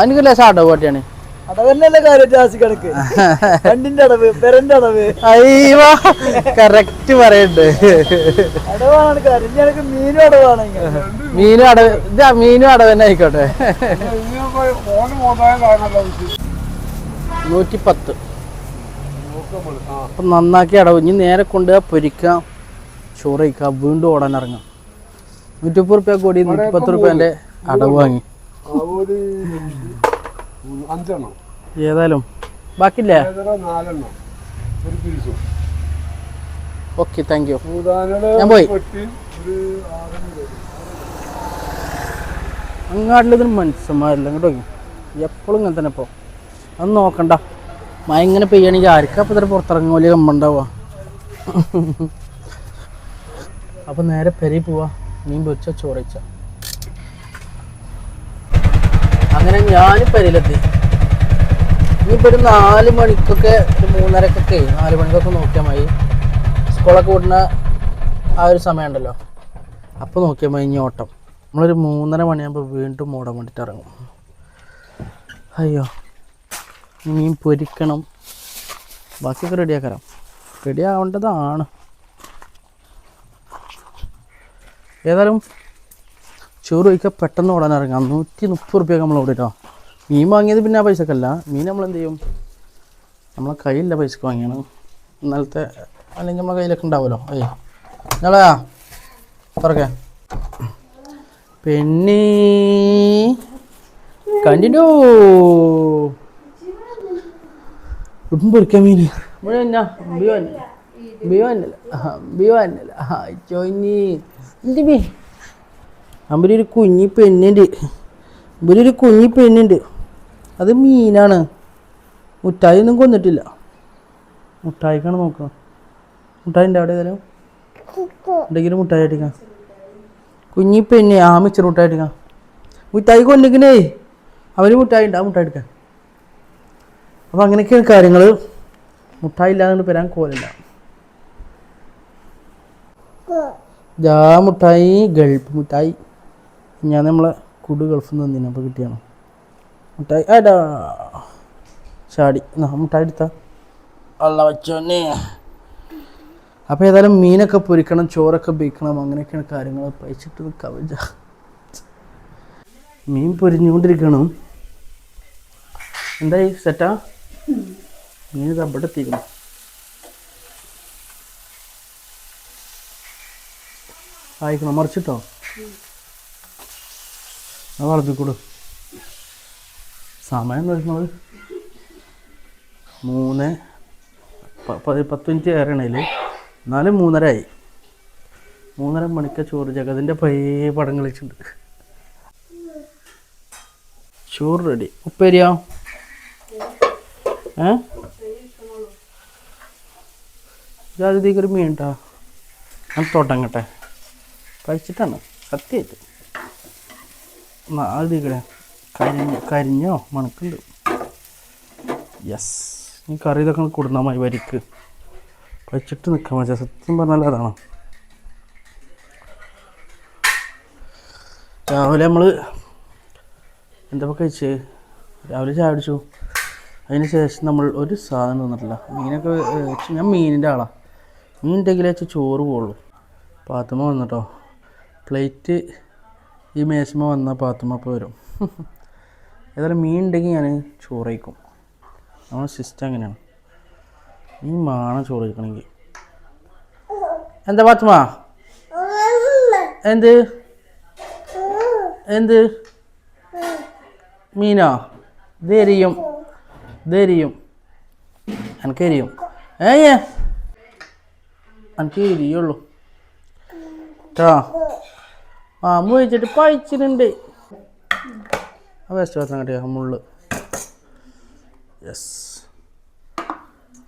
A: എനിക്ക് ലേശം അടവ് പറ്റിയാണ് കറക്റ്റ് പറയണ്ട് മീനും അടവ് തന്നെ ആയിക്കോട്ടെ 110 അപ്പം നന്നാക്കി അടവ് ഇനി നേരെ കൊണ്ടുപോയി പൊരിക്കാം ചോറ് കഴിക്കാം വീണ്ടും ഓടാൻ ഇറങ്ങാം 130 റുപ്യ കൂടി 110 റുപ്യൻ്റെ അടവ് വാങ്ങി ഏതായാലും ബാക്കിയില്ലേ ഓക്കെ താങ്ക് യു ഞാൻ പോയി അങ്ങാട്ടിലതിന് മനുഷ്യന്മാരില്ല ഇങ്ങോട്ട് നോക്കി എപ്പോഴും ഇങ്ങനെ തന്നെ ഇപ്പോൾ അത് നോക്കണ്ട മഴ ഇങ്ങനെ പെയ്യണമെങ്കിൽ ആർക്കും അപ്പം തന്നെ പുറത്തിറങ്ങും വലിയ കമ്പുണ്ടാവുക അപ്പം നേരെ പെരി പോവാ മീൻ പൊരിച്ച ചോറിച്ച അങ്ങനെ ഞാൻ പെരിയിലെത്തി ഇനിയിപ്പോൾ ഒരു 4 മണിക്കൊക്കെ ഒരു 3:30 4 മണിക്കൊക്കെ നോക്കിയാൽ മതി സ്കൂളൊക്കെ വിടുന്ന ആ ഒരു സമയം ഉണ്ടല്ലോ അപ്പോൾ നോക്കിയാൽ മതി ഇനി ഓട്ടം നമ്മളൊരു 3:30 മണിയാകുമ്പോൾ വീണ്ടും ഓടാൻ വേണ്ടിയിട്ട് ഇറങ്ങും അയ്യോ മീൻ പൊരിക്കണം ബാക്കിയൊക്കെ റെഡിയാക്കാം റെഡി ആവേണ്ടതാണ് ഏതായാലും ചോറ് കഴിക്കാൻ പെട്ടെന്ന് ഓടാൻ ഇറങ്ങാം 130 റുപ്യ നമ്മൾ ഓടിട്ടോ മീൻ വാങ്ങിയത് പിന്നെ ആ പൈസക്കല്ല മീൻ നമ്മളെന്ത് ചെയ്യും നമ്മളെ കയ്യില്ല പൈസക്ക് വാങ്ങിയാണ് ഇന്നലത്തെ അല്ലെങ്കിൽ നമ്മളെ കയ്യിലൊക്കെ ഉണ്ടാവുമല്ലോ അയ്യോ ഞങ്ങളാ തുറക്കേ പെണ്ണി കണ്ടിന്യൂ ഇപ്പം പൊരിക്കാൻ മീൻ അമ്പൊരു കുഞ്ഞി പെണ്ണുണ്ട് അത് മീനാണ് മുട്ടായി ഒന്നും കൊന്നിട്ടില്ല മുട്ടായിക്കാണ് നോക്കുക മുട്ടായി ഉണ്ട് അവിടെ ഏതായാലും ഉണ്ടെങ്കിലും മുട്ടായി അടിക്കാം കുഞ്ഞി പെണ്ണ് ആ മിച്ചർ മുട്ടായി അടിക്കാം മുട്ടായി കൊണ്ടിരിക്കണേ അവന് മുട്ടായി ഉണ്ട് ആ മുട്ടായി എടുക്കാൻ അപ്പോൾ അങ്ങനെയൊക്കെയാണ് കാര്യങ്ങൾ മുട്ടായി ഇല്ലാതെ വരാൻ കോലില്ല ജാ മുട്ടായി ഗൾഫ് മുട്ടായി ഞാൻ നമ്മളെ കുടു ഗൾഫിൽ നിന്ന് തന്നിന് അപ്പോൾ കിട്ടിയാണ് മുട്ടായി ആടാ ചാടി മുട്ടായി എടുത്താ അള്ള വച്ചോന്നെ അപ്പോൾ ഏതായാലും മീനൊക്കെ പൊരിക്കണം ചോറൊക്കെ ബേക്കണം അങ്ങനെയൊക്കെയാണ് കാര്യങ്ങൾ പഴിച്ചിട്ട് കവച മീൻ പൊരിഞ്ഞുകൊണ്ടിരിക്കണം എന്തായി സെറ്റാ മീൻ ഇത് അവിടെ എത്തിക്കണം ആയിക്കണം മറിച്ചിട്ടോ അത് വളർത്തിക്കൂട്. സമയം വരുന്നത് 10 മിനിറ്റ് ഏറണേൽ 4:03 ആയി. 3:30 മണിക്ക് ചോറ് ജഗതിൻ്റെ പയ്യെ പടം കളിച്ചിട്ടുണ്ട്. ചോറ് റെഡി. ഉപ്പേരിയോ? ജാതിക്കൊരു മീൻ കേട്ടോ. ഞാൻ തുടങ്ങട്ടെ. കഴിച്ചിട്ടാണ് സത്യമായിട്ട്. അതിക്കടെ കരിഞ്ഞോ മണക്കുണ്ട്. യെസ്. ഈ കറി ഇതൊക്കെ കൊടുന്നാൽ മതി വരിക്ക്. കഴിച്ചിട്ട് നിൽക്കാൻ പറ്റുക. സത്യം പറഞ്ഞാൽ അതാണ്. രാവിലെ നമ്മൾ എന്താ കഴിച്ച് രാവിലെ ചായ കുടിച്ചു. അതിന് ശേഷം നമ്മൾ ഒരു സാധനം തന്നിട്ടില്ല. മീനൊക്കെ ഞാൻ മീനിൻ്റെ ആളാണ്. മീൻ ഉണ്ടെങ്കിലേ ചോറ് പോകുള്ളൂ. പാത്തുമ്മ വന്നിട്ടോ. പ്ലേറ്റ് ഈ മേശമ വന്നാൽ പാത്തുമ്മ അപ്പോൾ വരും. ഏതായാലും മീൻ ഉണ്ടെങ്കിൽ ഞാൻ ചോറ് കഴിക്കും. നമ്മുടെ സിസ്റ്റം അങ്ങനെയാണ്. മീൻ വേണം ചോറ് കഴിക്കണമെങ്കിൽ. എന്താ പാത്തുമ്മ? എന്ത് എന്ത് മീനോ? ഇതെരിയും എനിക്ക് എരിയും. എനിക്ക് എരിയുള്ളൂ കേട്ടോ. മാമ കഴിച്ചിട്ട് പഴിച്ചിട്ടുണ്ട്. ആ വേസ്റ്റ് പാത്രം കട്ടിയാ മുള്ള്. യെസ്.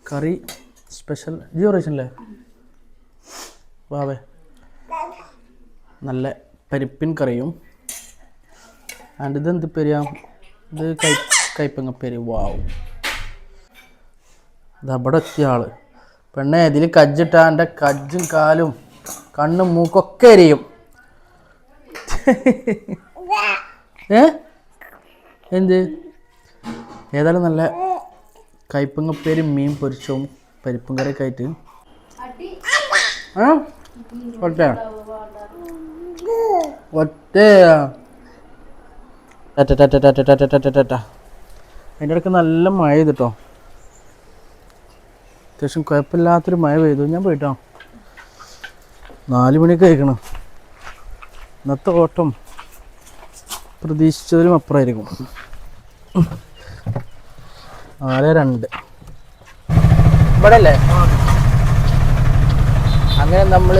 A: കറി സ്പെഷ്യൽ റൈസല്ലേ വാവേ? നല്ല പരിപ്പിൻ കറിയും. ആൻഡ് ഇതെന്ത് പേരിയാ? ഇത് കയ്പങ്ങപ്പേര്. വാവും. ഇതവിടെ എത്തിയ ആള് പെണ്ണെ. ഇതിൽ കജ്ജിട്ടാ എൻ്റെ കജ്ജും കാലും കണ്ണും മൂക്കൊക്കെ എരിയും. എന്ത്? ഏതായാലും നല്ല കയ്പങ്ങപ്പേര് മീൻ പൊരിച്ചവും പരിപ്പും കറിയൊക്കെ ആയിട്ട്. അതിൻ്റെ ഇടയ്ക്ക് നല്ല മഴ ചെയ്തിട്ടോ. അത്യാവശ്യം കുഴപ്പമില്ലാത്തൊരു മഴ പെയ്തു. ഞാൻ പോയിട്ടോ 4 മണിക്ക് കഴിക്കണം. ഇന്നത്തെ ഓട്ടം പ്രതീക്ഷിച്ചതിലും അപ്പുറമായിരിക്കും. 4:02 ഇവിടെ അല്ലേ? അങ്ങനെ നമ്മൾ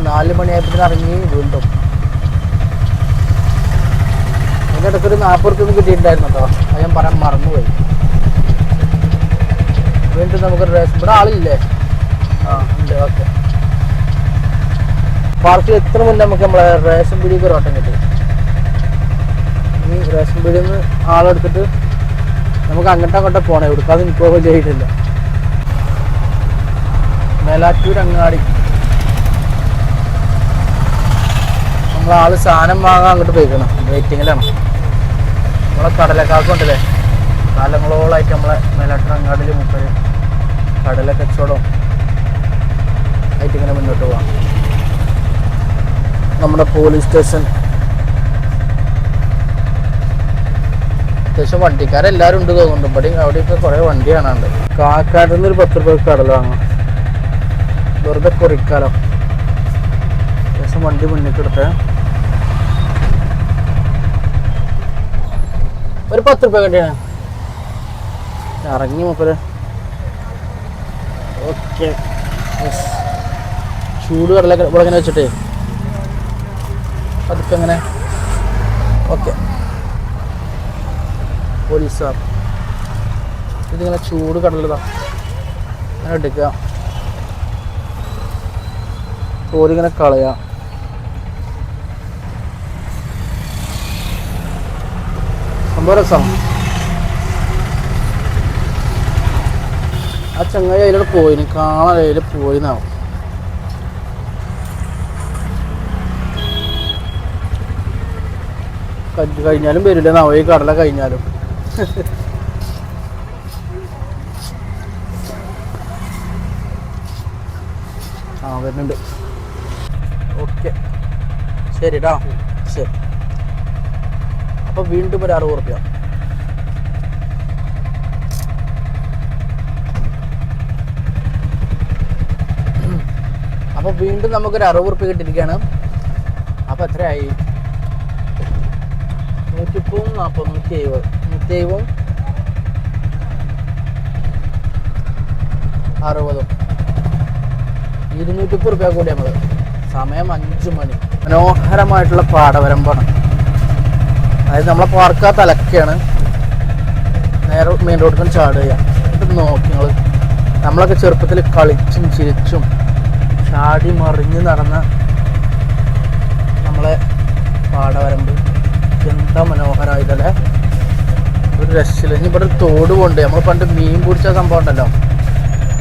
A: 4 മണിയായപ്പോൾ ഇറങ്ങി. വീണ്ടും അതിൻ്റെ ഇടയ്ക്കൊരു 40 റുപ്യ കിട്ടിയിട്ടുണ്ടായിരുന്നു കേട്ടോ. അത് ഞാൻ പറയാൻ മറന്നുപോയി. വീണ്ടും നമുക്ക് റേഷൻ. ഇവിടെ ആളില്ലേ? ഉണ്ട്. ഓക്കെ. പാർക്കിൽ എത്ര മുന്നേ നമുക്ക് നമ്മളെ റേഷൻ പീടിക്ക് ഒരു ഓട്ടം കിട്ടി. ഈ റേഷൻ പീടിയിൽ നിന്ന് ആളെടുത്തിട്ട് നമുക്ക് അങ്ങോട്ടേ പോകണം. എടുക്കാതെ എനിക്ക് വലിയ ആയിട്ടില്ല. മേലാറ്റൂർ അങ്ങാടി. നമ്മളാള് സാധനം വാങ്ങാൻ അങ്ങോട്ട് പോയിക്കണം. വെയിറ്റിങ്ങിലാണ്. നമ്മളെ കടലക്കാക്കുണ്ടല്ലേ, കാലങ്ങളോളായിട്ട് നമ്മളെ മേലാറ്റൂർ അങ്ങാടിയിൽ മുപ്പത് കടല കച്ചവടം ആയിട്ട് ഇങ്ങനെ മുന്നോട്ട് പോവാം. നമ്മുടെ പോലീസ് സ്റ്റേഷൻ അത്യാവശ്യം വണ്ടിക്കാരെല്ലാവരും ഉണ്ട് തോന്നുന്നുണ്ട്. ഇവിടെയും അവിടെയൊക്കെ കുറേ വണ്ടി കാണാണ്ട്. കാക്കാട്ടിൽ നിന്ന് ഒരു 10 രൂപ കടല വാങ്ങാം. വെറുതെ കുറിക്കാലോ. അത്യാവശ്യം വണ്ടി മുന്നിൽ എടുത്തേ. ഒരു 10 രൂപ കണ്ടിയാണ് ഇറങ്ങി മൂപ്പര്. ഓക്കെ. ചൂട് കടലൊക്കെ ഇവിടെ ഇങ്ങനെ വെച്ചിട്ടേ അതൊക്കെ അങ്ങനെ. ഓക്കെ. പോലീസാർ ഇതിങ്ങനെ ചൂട് കടലതാ അങ്ങനെ എടുക്കുക. തോലിങ്ങനെ കളയുക. സംഭവം രസമാണ്. ആ ചങ്ങായി അതിലൂടെ പോയിന് കാണാൻ. അതിൽ പോയിന്നാവും. കഴിഞ്ഞാലും വരില്ല നാവ ഈ കടല കഴിഞ്ഞാലും. വരുന്നുണ്ട്. ഓക്കെ ശരി ടാ. ശരി. അപ്പോൾ വീണ്ടും ഒരു 60 റുപ്യ. അപ്പോൾ വീണ്ടും നമുക്കൊരു 60 റുപ്യ കിട്ടിയിരിക്കുകയാണ്. ഇപ്പം എത്രയായി? 130, 40, 170, 170, 60, 230 റുപ്യ കൂടി നമ്മൾ. സമയം 5 മണി. മനോഹരമായിട്ടുള്ള പാടവരമ്പാണ്. അതായത് നമ്മളെ പാർക്കാ തലക്കാണ്, നേരെ മെയിൻ റോഡിൽ ചാടുക. ഇത് നോക്കി നിങ്ങൾ, നമ്മളൊക്കെ ചെറുപ്പത്തിൽ കളിച്ചും ചിരിച്ചും ചാടി മറിഞ്ഞ് നടന്ന നമ്മളെ പാടവരമ്പ് എന്താ മനോഹരമായതല്ലേ, ഒരു രക്ഷയില്ല. ഇനി ഇവിടെ ഒരു തോട് കൊണ്ട് നമ്മൾ പണ്ട് മീൻ പിടിച്ച സംഭവം ഉണ്ടല്ലോ,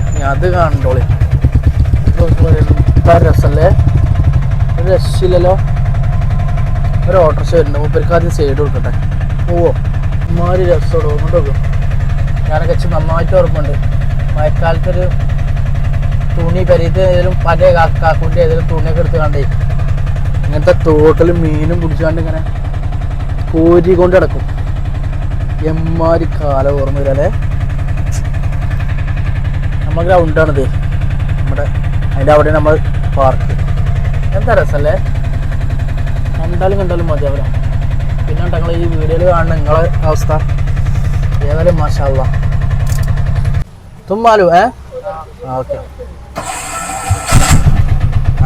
A: ഇനി അത് കാണണ്ടോളി. എന്താ രസമല്ലേ, ഒരു രക്ഷയില്ലല്ലോ. ഒരു ഓട്ടോറിക്ഷ വരുന്നുണ്ട്, മൂപ്പർക്ക് ആദ്യം സൈഡ് കൊടുക്കട്ടെ. പോവോ ഇമാതിരി രസമോടോ, കൊണ്ട് നോക്കും. ഞാനൊക്കെ വെച്ച് നന്നായിട്ട് ഓർമ്മയുണ്ട്, മഴക്കാലത്തൊരു തുണി പരിത് ഏതെങ്കിലും പല കാക്കൂൻ്റെ ഏതെങ്കിലും തുണിയൊക്കെ എടുത്ത് കണ്ടേ ഇങ്ങനത്തെ തോട്ടിൽ മീനും പിടിച്ചാണ്ട് ഇങ്ങനെ കോരി കൊണ്ട് കിടക്കും. എമ്മാതിരി കാലം ഓർമ്മ വരാല്ലേ. നമ്മുടെ ഗ്രൗണ്ടാണിത്, നമ്മുടെ അതിൻ്റെ അവിടെ നമ്മൾ പാർക്ക്. എന്താ രസമല്ലേ, കണ്ടാലും മതിയാവില്ല. പിന്നെ ഞങ്ങൾ ഈ വീഡിയോയിൽ കാണുന്ന നിങ്ങളെ അവസ്ഥ ഏതായാലും മാഷാ അല്ലാ. തുമ്മാലു ഓക്കെ.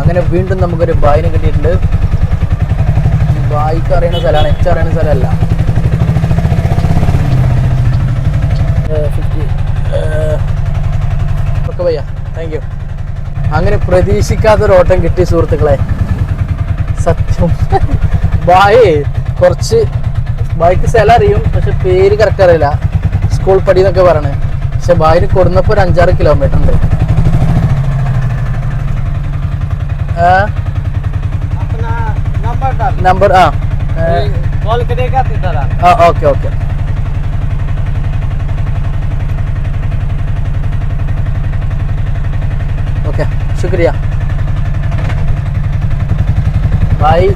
A: അങ്ങനെ വീണ്ടും നമുക്കൊരു ബായിനെ കിട്ടിയിട്ടുണ്ട്. ബായിക്ക് അറിയുന്ന സ്ഥലമാണ്, എച്ച് അറിയുന്ന സ്ഥലമല്ല. 50 ഓക്കെ ഭയ്യ, താങ്ക് യു. അങ്ങനെ പ്രതീക്ഷിക്കാത്തൊരു ഓട്ടം കിട്ടി സുഹൃത്തുക്കളെ. സത്യം ബായ് കുറച്ച് ബായിക്ക് സ്ഥലം അറിയും, പക്ഷെ പേര് കറക്റ്റ് അറിയില്ല. സ്കൂൾ പടി എന്നൊക്കെ പറയണേ. പക്ഷെ ബായിന് കൊടുന്നപ്പോൾ ഒരു 5-6 കിലോമീറ്റർ ഉണ്ട്. Number okay okay. ഓക്കെ ശുക്രിയ ബായ്.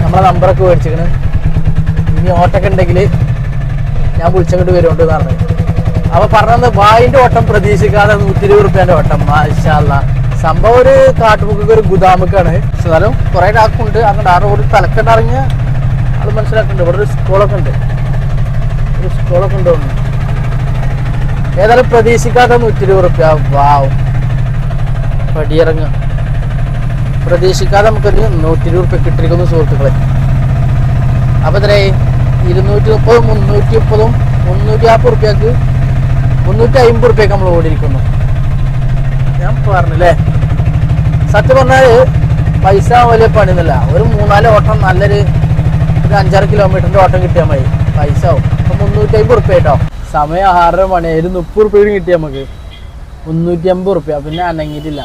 A: നമ്മളെ നമ്പറൊക്കെ മേടിച്ചിക്കണ്. ഇനി ഓട്ടൊക്കെ ഉണ്ടെങ്കിൽ ഞാൻ വിളിച്ചങ്ങോട്ട് വരുന്നുണ്ട് എന്ന് പറഞ്ഞു. അപ്പൊ പറഞ്ഞത് ബായിന്റെ ഓട്ടം പ്രതീക്ഷിക്കാതെ 120 റുപ്യന്റെ ഓട്ടം. മാഷാ അല്ലാ. സംഭവം ഒരു കാട്ടുമുക്കൊക്കെ ഒരു ഗുദാമുക്കാണ്. സ്ഥലം കുറെ ആക്കുണ്ട്. അങ്ങോട്ട് ആ റോഡ് തലക്കെട്ടറിഞ്ഞ ആൾ മനസ്സിലാക്കുന്നുണ്ട്. ഇവിടെ ഒരു സ്കൂളൊക്കെ ഉണ്ട്, തോന്നുന്നു. ഏതായാലും പ്രതീക്ഷിക്കാതെ 120 റുപ്യ. വാവ്, പടിയിറങ്ങുക. പ്രതീക്ഷിക്കാതെ നമുക്കൊരു 120 റുപ്യ കിട്ടിയിരിക്കുന്നു സുഹൃത്തുക്കളെ. അപ്പൊ എത്രയായി? 230, 330, 350 റുപ്യക്ക് 350 റുപ്യക്ക് നമ്മൾ ഓടിയിരിക്കുന്നു. ഞാൻ പറഞ്ഞില്ലേ, സത്യം പറഞ്ഞാൽ പൈസ വലിയ പണിയൊന്നുമില്ല. ഒരു 3-4 ഓട്ടം, നല്ലൊരു 5-6 കിലോമീറ്ററിന്റെ ഓട്ടം കിട്ടിയാൽ മതി. പൈസ ആവും. അപ്പൊ 350 റുപ്യ കേട്ടോ. സമയം 6:30 മണി. 30 റുപ്യ കിട്ടിയാൽ നമുക്ക് 350 റുപ്യ. പിന്നെ അനങ്ങിയിട്ടില്ല.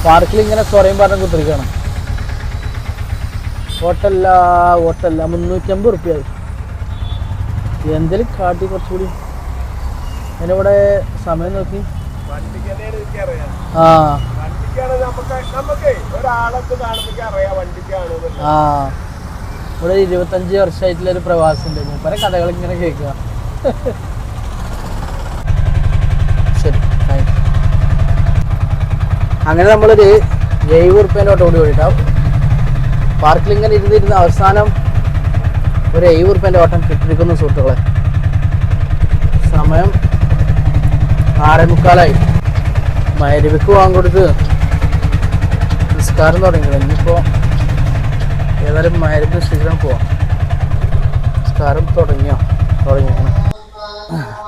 A: പാർക്കിൽ ഇങ്ങനെ സ്വറയും പറഞ്ഞ കുത്തിരിക്കണം. ഓട്ടല്ല 350 റുപ്യ. എന്തെങ്കിലും കാട്ടി കുറച്ചുകൂടി. അതിനിവിടെ സമയം നോക്കി. ഇവിടെ 25 വർഷമായിട്ടുള്ളൊരു പ്രവാസം ഉണ്ട്. പല കഥകൾ ഇങ്ങനെ കേൾക്കുക. ശരി, താങ്ക് യു. അങ്ങനെ നമ്മളൊരു 70 റുപ്യേൻ്റെ ഓട്ടം കൂടി ഓടിയിട്ടാവും. പാർക്കിൽ ഇങ്ങനെ ഇരുന്നിരുന്ന അവസാനം ഒരു 70 റുപ്യേൻ്റെ ഓട്ടം കിട്ടിയിരിക്കുന്നു സുഹൃത്തുക്കളെ. സമയം 6:45. മഗ്‌രിബിക്ക് വാങ്ങിക്കൊടുത്ത് നിസ്കാരം തുടങ്ങിയത്. ഇനിയിപ്പോൾ ഏതായാലും മഗ്‌രിബ് നിസ്കരിക്കാൻ പോവാം. നിസ്കാരം തുടങ്ങിയാണ്.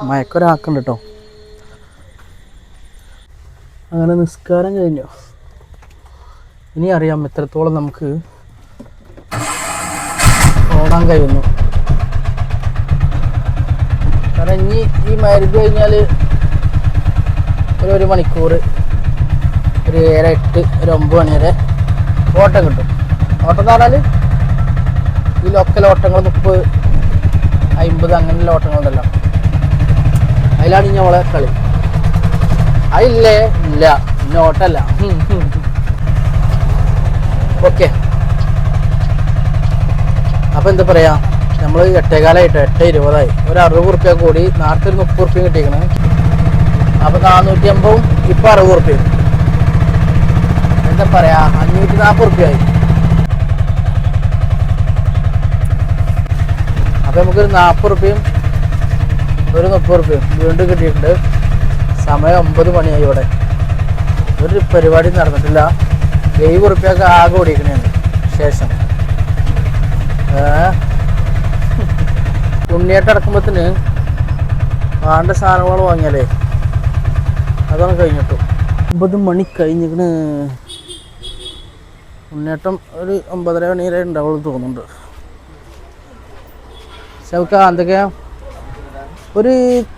A: മയക്കൊരാക്കുണ്ട് കേട്ടോ. അങ്ങനെ നിസ്കാരം കഴിഞ്ഞു. ഇനി അറിയാം എത്രത്തോളം നമുക്ക് ഓടാൻ കഴിയുന്നു. കാരണം ഇനി ഈ മഗ്‌രിബ് കഴിഞ്ഞാൽ ഒരു മണിക്കൂർ, ഒരു 7, 8, ഒരു 9 മണി വരെ ഓട്ടം കിട്ടും. ഓട്ടം എന്ന് പറഞ്ഞാൽ ഈ ലോക്കൽ ഓട്ടങ്ങൾ 30, 50 അങ്ങനെയുള്ള ഓട്ടങ്ങളുണ്ടല്ലോ, അതിലാണ് ഇനി നമ്മളെ കളി. അതില്ലേ ഇല്ല, ഇന്ന ഓട്ടമല്ല. ഓക്കെ, അപ്പം എന്താ പറയുക, നമ്മൾ 8:15, 8:20, ഒരു 60 റുപ്യ കൂടി. നേരത്തെ ഒരു 30 റുപ്യ കിട്ടിയേക്കണേ. അപ്പോൾ 450, ഇപ്പം 60 റുപ്യ. എന്താ പറയാ 540 റുപ്യായി. അപ്പം നമുക്കൊരു 40 റുപ്യയും ഒരു 30 റുപ്യയും വീണ്ടും കിട്ടിയിട്ടുണ്ട്. സമയം 9 മണിയായി. ഇവിടെ ഒരു പരിപാടി നടന്നിട്ടില്ല. 70 റുപ്യൊക്കെ ആകെ ഓടിക്കണേന്ന് ശേഷം ഉണ്ണിയേട്ടടക്കുമ്പത്തിന് വേണ്ട സാധനങ്ങൾ വാങ്ങിയാലേ അതാണ് കഴിഞ്ഞിട്ടു. 9 മണി കഴിഞ്ഞിട്ട് ഉണ്ണിയേട്ടം ഒരു 9:30 മണി വരെ ഉണ്ടാവുള്ളൂ തോന്നുന്നുണ്ട്. ശൗക്ക എന്തൊക്കെയാ? ഒരു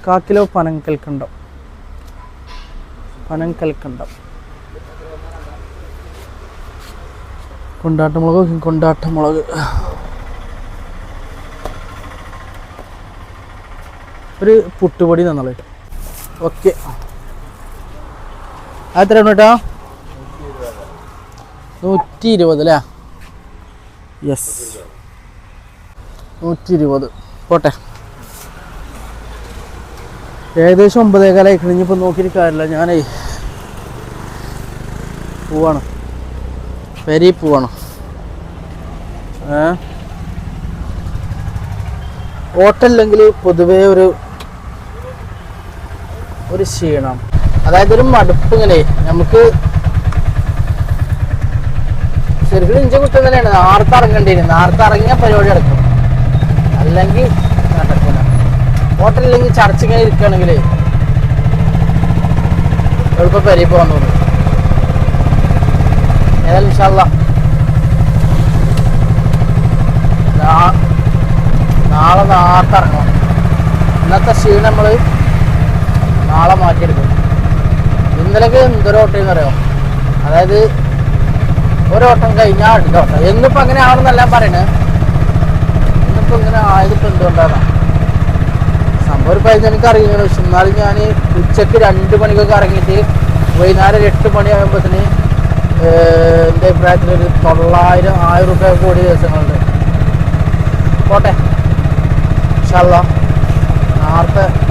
A: 1/4 കിലോ പനങ്കൽക്കണ്ടം, കൊണ്ടാട്ടമുളക്, ഒരു പുട്ടുപൊടി തന്നോളൂ. ഓക്കെ, എത്ര കേട്ടോ? 120 അല്ലേ? യെസ്, 120 പോട്ടെ. ഏകദേശം 9:15 കഴിഞ്ഞപ്പോൾ നോക്കിയിട്ട് കാര്യമില്ല. ഞാനേ പോവാണ്, പെരിയിൽ പോവാണ്. ഹോട്ടലില്ലെങ്കിൽ പൊതുവേ ഒരു ക്ഷീണം, അതായത് ഒരു മടുപ്പ്. ഇങ്ങനെ നമുക്ക് ശരിക്കും ഇഞ്ച കുറ്റം തന്നെയാണ്. നേരത്തെ ഇറങ്ങേണ്ടിയിരുന്നു. നേരത്തെ ഇറങ്ങിയ പരിപാടി നടക്കും, അല്ലെങ്കിൽ നടക്കില്ല. ഹോട്ടലില്ലെങ്കിൽ ചർച്ചിങ്ങനെ ഇരിക്കുകയാണെങ്കിൽ എളുപ്പം പെരിയിൽ പോകാൻ തോന്നും. ഏതായാലും ഇൻഷാ അല്ലാഹ് നാളെ നേരത്തെ ഇറങ്ങണം. ഇന്നത്തെ ക്ഷീണം നമ്മൾ നാളെ മാറ്റിയെടുക്കും. ഇന്നലേക്ക് എന്തൊരു ഓട്ടം അറിയോ? അതായത് ഒരോട്ടം കഴിഞ്ഞാൽ അടുത്ത ഓട്ടം. എന്നിപ്പോൾ അങ്ങനെ ആവണമെന്നല്ല പറയണത്. ഇന്നിപ്പോൾ ഇങ്ങനെ ആയതിപ്പോൾ എന്തുകൊണ്ടാണ് സംഭവം? ഒരു പതിനഞ്ച് എനിക്ക് അറിയുന്നത്. പക്ഷെ എന്നാലും ഞാൻ ഉച്ചക്ക് 2 മണിക്കൊക്കെ ഇറങ്ങിയിട്ട് വൈകുന്നേരം 8 മണിയാകുമ്പോഴത്തേന് എൻ്റെ അഭിപ്രായത്തിൽ ഒരു 900-1000 റുപ്യ കൂടിയ ദിവസങ്ങളുണ്ട്. പോട്ടെ ഇൻഷാ അല്ലാഹ്.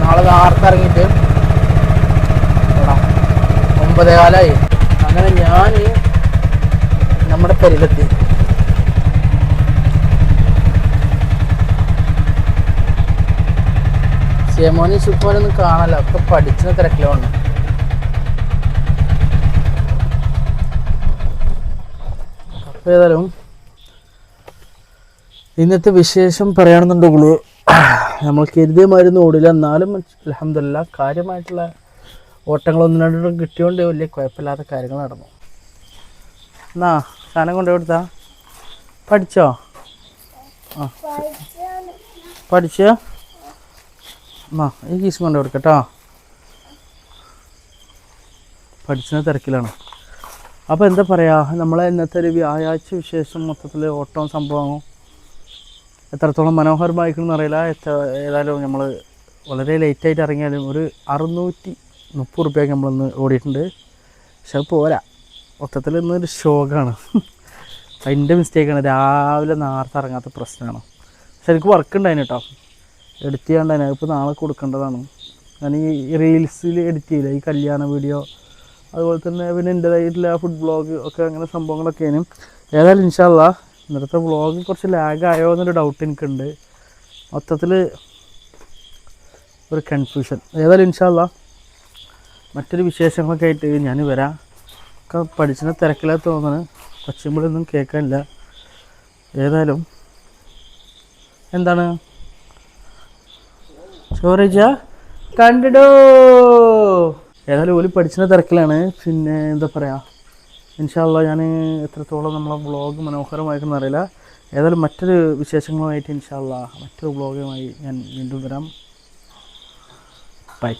A: നാളെ നേരത്തെ ഇറങ്ങിയിട്ട് 9:15 അങ്ങനെ ഞാൻ നമ്മുടെ പെരിയിലെത്തി. ശേമോനും ശുപ്പോനൊന്നും കാണാനല്ല, ഒക്കെ പഠിച്ചിന് തിരക്കിലാണ്. അപ്പോൾ ഏതായാലും ഇന്നത്തെ വിശേഷം പറയുകയാണെന്നുണ്ടെങ്കിൽ നമ്മൾ കരുതിയ മരുന്ന് ഓടില്ല. എന്നാലും അൽഹംദുലില്ലാഹ് കാര്യമായിട്ടുള്ള ഓട്ടങ്ങളൊന്നും രണ്ടും കിട്ടിയോണ്ട് വലിയ കുഴപ്പമില്ലാത്ത കാര്യങ്ങൾ നടന്നു. എന്നാ സാധനം കൊണ്ടു കൊടുത്താ പഠിച്ചോ? പഠിച്ചോ? എന്നാ ഈ കീസ് കൊണ്ടു കൊടുക്കട്ടോ. പഠിച്ചിന് തിരക്കിലാണ്. അപ്പോൾ എന്താ പറയുക, നമ്മളെ ഇന്നത്തെ ഒരു വ്യാഴാഴ്ച വിശേഷം മൊത്തത്തിൽ ഓട്ടവും സംഭവവും എത്രത്തോളം മനോഹരമായിരിക്കുമെന്ന് അറിയില്ല. ഏതായാലും നമ്മൾ വളരെ ലേറ്റായിട്ട് ഇറങ്ങിയാലും ഒരു 630 റുപ്യക്ക് നമ്മളിന്ന് ഓടിയിട്ടുണ്ട്. പക്ഷെ അത് പോരാ, മൊത്തത്തിൽ ഇന്നൊരു ഷോക്കാണ്. അതിൻ്റെ മിസ്റ്റേക്കാണ്. രാവിലെ നേരത്തെ ഇറങ്ങാത്ത പ്രശ്നമാണ്. ശരിക്കും വർക്ക് ഉണ്ടായിന് കേട്ടോ, എഡിറ്റ് ചെയ്യാണ്ടായിന്. അതിപ്പോൾ നാളെ കൊടുക്കേണ്ടതാണ്. ഞാൻ ഈ റീൽസിൽ എഡിറ്റ് ചെയ്യില്ല, ഈ കല്യാണ വീഡിയോ, അതുപോലെ തന്നെ പിന്നെ എൻ്റേതായിട്ടുള്ള ഫുഡ് വ്ളോഗ് ഒക്കെ അങ്ങനെ സംഭവങ്ങളൊക്കെയാണ്. ഏതായാലും ഇൻഷാ അല്ലാഹ് ഇന്നത്തെ വ്ളോഗ് കുറച്ച് ലാഗായോ എന്നൊരു ഡൗട്ട് എനിക്കുണ്ട്. മൊത്തത്തിൽ ഒരു കൺഫ്യൂഷൻ. ഏതായാലും ഇൻഷാ അല്ലാഹ് മറ്റൊരു വിശേഷങ്ങളൊക്കെ ആയിട്ട് ഞാൻ വരാം. ഒക്കെ പഠിച്ചിന് തിരക്കില്ലാതെ തോന്നുന്നു, പച്ചുമ്പോഴൊന്നും കേൾക്കാനില്ല. ഏതായാലും എന്താണ് ചോറിച്ച കണ്ടിടോ. ഏതായാലും ഓല് പഠിച്ചിന് തിരക്കിലാണ്. പിന്നെ എന്താ പറയുക, ഇൻഷാ അല്ലാഹ് ഞാൻ എത്രത്തോളം നമ്മളെ വ്ളോഗ് മനോഹരമായിരിക്കുമെന്ന് അറിയില്ല. ഏതായാലും മറ്റൊരു വിശേഷങ്ങളുമായിട്ട് ഇൻഷാ അല്ലാഹ് മറ്റൊരു വ്ളോഗുമായി ഞാൻ വീണ്ടും വരാം. ബൈ.